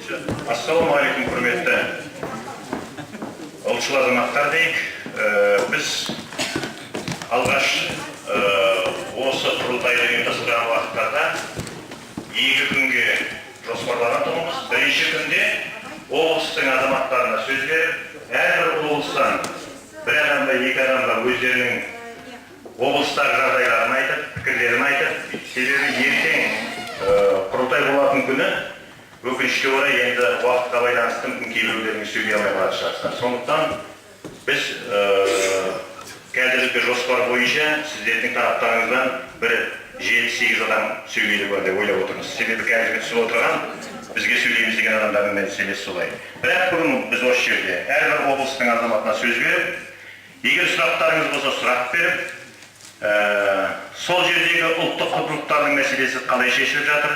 Ассалаумағалейкум, құрметті ұлтшыл азаматтар дейік. Біз алғаш осы құрылтайды ұйымдастырған уақыттарда 2 күнге жоспарлаған тұғымыз. Бірінші күнде облыстың азаматтарына сөз беріп, әрбір облыстан бір адамға, 2 адамға өздерінің облыстағы жағдайларын айтып, пікірлерін айтып, себебі ертең құрылтай болатын күні өкінішке орай енді уақытқа байланысты кейбіреулеріңіз сөйлей алмай қалатын шығарсыздар. Сондықтан біз қазіргі жоспар бойынша сіздердің тараптарыңыздан бір 7-8 адам сөйлейді деп ойлап отырмыз. Себебі қазіргі түсіп отырған бізге сөйлейміз деген адамдардың мәселесі солай. Бірақ бүгін біз осы жерде әрбір облыстың азаматына сөз беріп, егер сұрақтарыңыз болса сұрақ беріп, сол жердегі ұлттық құндылықтардың мәселесі қалай шешіліп жатыр,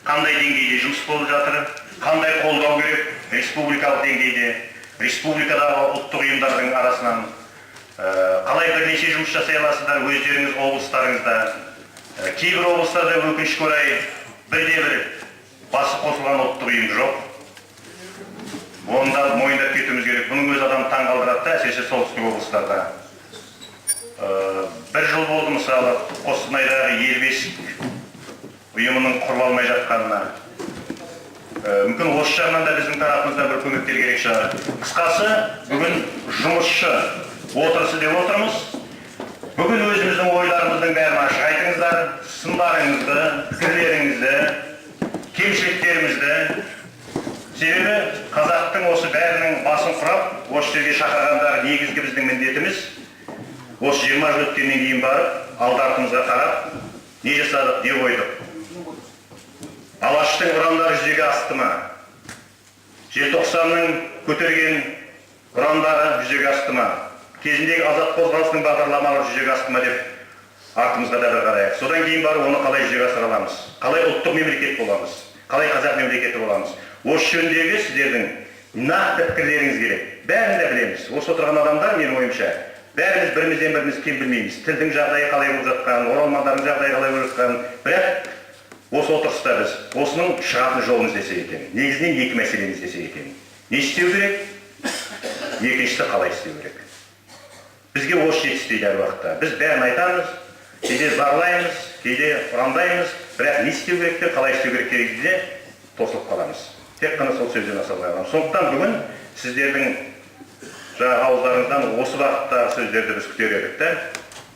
қандай деңгейде жұмыс болып жатыр, қандай қолдау керек, республикалық деңгейде, республикадағы ұлттық ұйымдардың арасынан қалай бірнеше жұмыс жасай аласыздар өздеріңіз облыстарыңызда. Кейбір облыстарда өкінішке орай бірде-бір басы қосылған ұлттық ұйым жоқ. Оны да мойындап кетуіміз керек. Бұның өз адам таң қалдырады, әсіресе солтүстік облыстарда. Бір жыл болды мысалы Қостанайдағы ел бесік ұйымының құрылмай жатқанына. Мүмкін осы жағынан да біздің тарапымыздан бір көмектер керек шығар. Қысқасы, бүгін жұмысшы отырысы деп отырмыз. Бүгін өзіміздің ойларымыздың бәрін ашық айтыңыздар, сындарыңызды, пікірлеріңізді, кемшіліктерімізді. Себебі қазақтың осы бәрінің басын құрап, осы жерге шақырғандағы негізгі біздің міндетіміз осы 20 жыл өткеннен кейін барып, алды-артымызға қарап, не жасадық, не қойдық. Алаштың ұрандары жүзеге асты ма? Желтоқсанның көтерген ұрандары жүзеге асты ма? Кезіндегі азат қозғалысының бағдарламалары жүзеге асты ма деп артымызға да бір қарайық. Содан кейін барып оны қалай жүзеге асыра аламыз? Қалай ұлттық мемлекет боламыз? Қалай қазақ мемлекеті боламыз? Осы жөніндегі сіздердің нақты пікірлеріңіз керек. Бәрін де білеміз. Осы отырған адамдар, менің ойымша, бәріміз бірімізден біріміз кем білмейміз. Тілдің жағдайы қалай болып жатқан, оралмандардың жағдайы қалай болып жатқан. Бірақ осы отырыста біз осының шығатын жолын іздесек екен. Негізінен 2 мәселені іздесек екен. Не істеу керек? Екіншісі қалай істеу керек? Бізге осы жетіспейді әр уақытта. Біз бәрін айтамыз, кейде зарлаймыз, кейде ұрандаймыз, бірақ не істеу керек те, қалай істеу керек дегенде тосылып қаламыз. Тек қана сол сөзден аса алмай. Сондықтан бүгін сіздердің ауыздарыңыздан осы бағыттағы сөздерді біз күтер едік.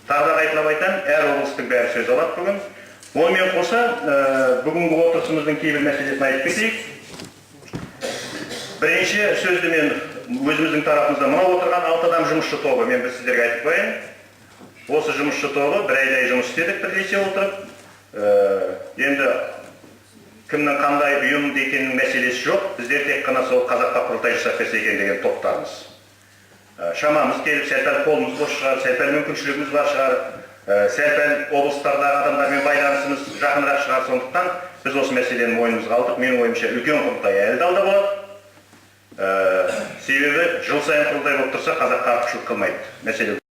Тағы да қайталап айтамын, әр облыстың бәрі сөз алады бүгін. Онымен қоса, бүгінгі отырысымыздың кейбір мәселесін айтып кетейік. Бірінші сөзді мен өзіміздің тарапымызда мынау отырған 6 адам жұмысшы тобы, мен бір сіздерге айтып қояйын. Осы жұмысшы тобы бір айдай жұмыс істедік бірлесе отырып. Енді кімнің қандай ұйымды екенінің мәселесі жоқ. Біздер тек қана сол қазаққа құрылтай жасап берсе екен деген топтармыз. Шамамыз келіп, сәл-пәл қолымыз бос шығар, сәл-пәл мүмкіншілігіміз бар шығар, сәл-пәл облыстардағы адамдармен байланысымыз жақынырақ шығар. Сондықтан біз осы мәселені мойнымызға алдық. Менің ойымша үлкен құрылтай әлі де алда болады. Себебі жыл сайын құрылтай болып тұрса қазаққа артықшылық қылмайды мәселе.